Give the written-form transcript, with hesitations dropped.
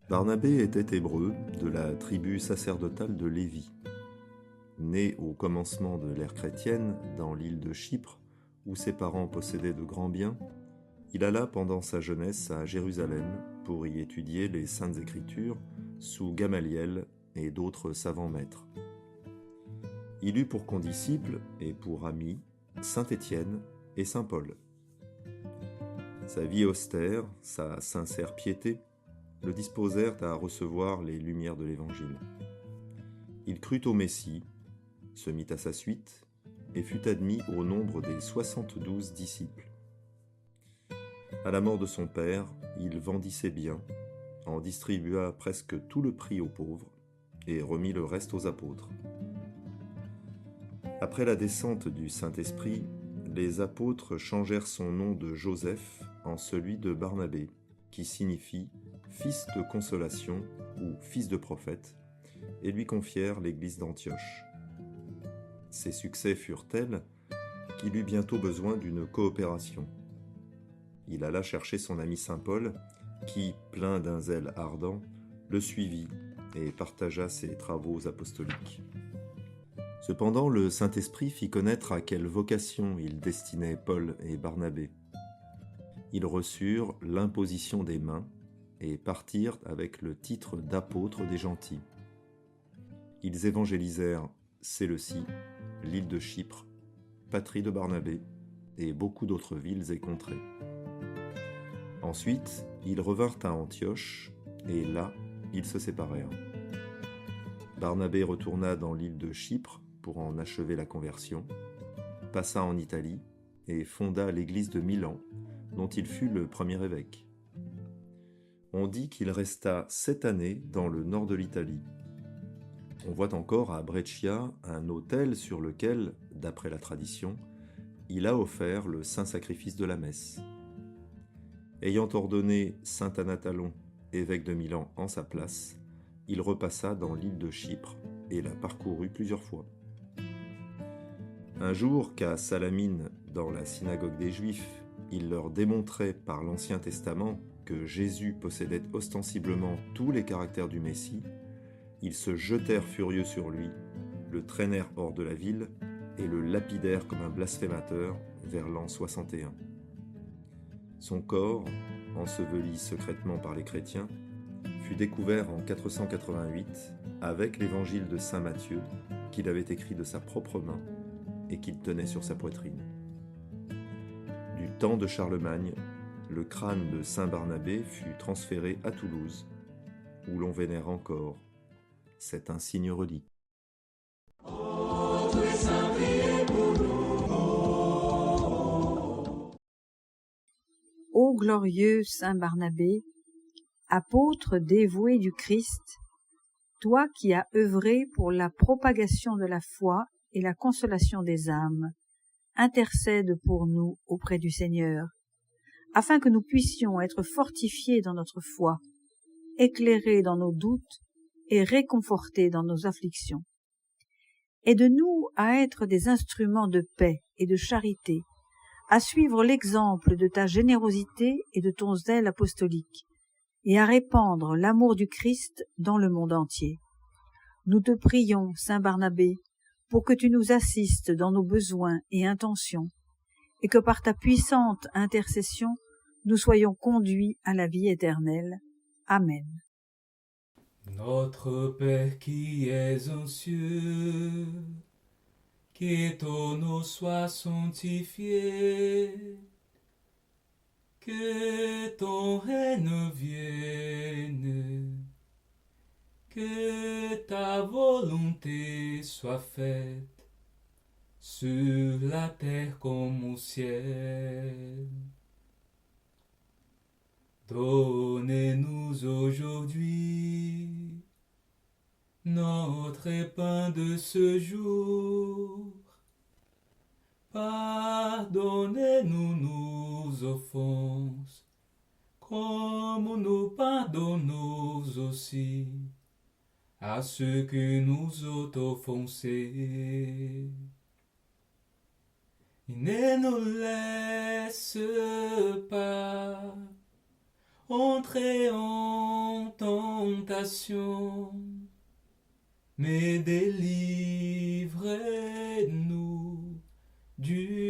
Barnabé était hébreu de la tribu sacerdotale de Lévi. Né au commencement de l'ère chrétienne dans l'île de Chypre, où ses parents possédaient de grands biens, il alla pendant sa jeunesse à Jérusalem pour y étudier les Saintes Écritures sous Gamaliel et d'autres savants maîtres. Il eut pour condisciples et pour amis saint Étienne et saint Paul. Sa vie austère, sa sincère piété, le disposèrent à recevoir les lumières de l'Évangile. Il crut au Messie, se mit à sa suite et fut admis au nombre des 72 disciples. À la mort de son père, il vendit ses biens, en distribua presque tout le prix aux pauvres et remit le reste aux apôtres. Après la descente du Saint-Esprit, les apôtres changèrent son nom de Joseph en celui de Barnabé, qui signifie « fils de consolation » ou « fils de prophète », et lui confièrent l'église d'Antioche. Ses succès furent tels qu'il eut bientôt besoin d'une coopération. Il alla chercher son ami saint Paul, qui, plein d'un zèle ardent, le suivit et partagea ses travaux apostoliques. Cependant, le Saint-Esprit fit connaître à quelle vocation il destinait Paul et Barnabé. Ils reçurent l'imposition des mains et partirent avec le titre d'apôtres des gentils. Ils évangélisèrent Séleucie, l'île de Chypre, patrie de Barnabé, et beaucoup d'autres villes et contrées. Ensuite, ils revinrent à Antioche, et là, ils se séparèrent. Barnabé retourna dans l'île de Chypre pour en achever la conversion, passa en Italie et fonda l'église de Milan, dont il fut le premier évêque. On dit qu'il resta 7 années dans le nord de l'Italie. On voit encore à Brescia un autel sur lequel, d'après la tradition, il a offert le saint sacrifice de la messe. Ayant ordonné saint Anathalon, évêque de Milan, en sa place, il repassa dans l'île de Chypre et la parcourut plusieurs fois. Un jour qu'à Salamine, dans la synagogue des Juifs, il leur démontrait par l'Ancien Testament que Jésus possédait ostensiblement tous les caractères du Messie, ils se jetèrent furieux sur lui, le traînèrent hors de la ville et le lapidèrent comme un blasphémateur vers l'an 61. Son corps, enseveli secrètement par les chrétiens, fut découvert en 488 avec l'évangile de saint Matthieu qu'il avait écrit de sa propre main et qu'il tenait sur sa poitrine. Du temps de Charlemagne, le crâne de saint Barnabé fut transféré à Toulouse, où l'on vénère encore cet insigne relique. Ô glorieux saint Barnabé, apôtre dévoué du Christ, toi qui as œuvré pour la propagation de la foi et la consolation des âmes, intercède pour nous auprès du Seigneur, afin que nous puissions être fortifiés dans notre foi, éclairés dans nos doutes et réconfortés dans nos afflictions. Aide-nous à être des instruments de paix et de charité, à suivre l'exemple de ta générosité et de ton zèle apostolique, et à répandre l'amour du Christ dans le monde entier. Nous te prions, saint Barnabé, pour que tu nous assistes dans nos besoins et intentions, et que par ta puissante intercession, nous soyons conduits à la vie éternelle. Amen. Notre Père qui es aux cieux, que ton nom soit sanctifié, que ton règne vienne, que ta volonté soit faite sur la terre comme au ciel. Donnez-nous aujourd'hui notre pain de ce jour. Pardonnez-nous nos offenses, comme nous pardonnons aussi à ceux que nous ont offensés. Ne nous laisse pas entrer en tentation, mais délivrez-nous du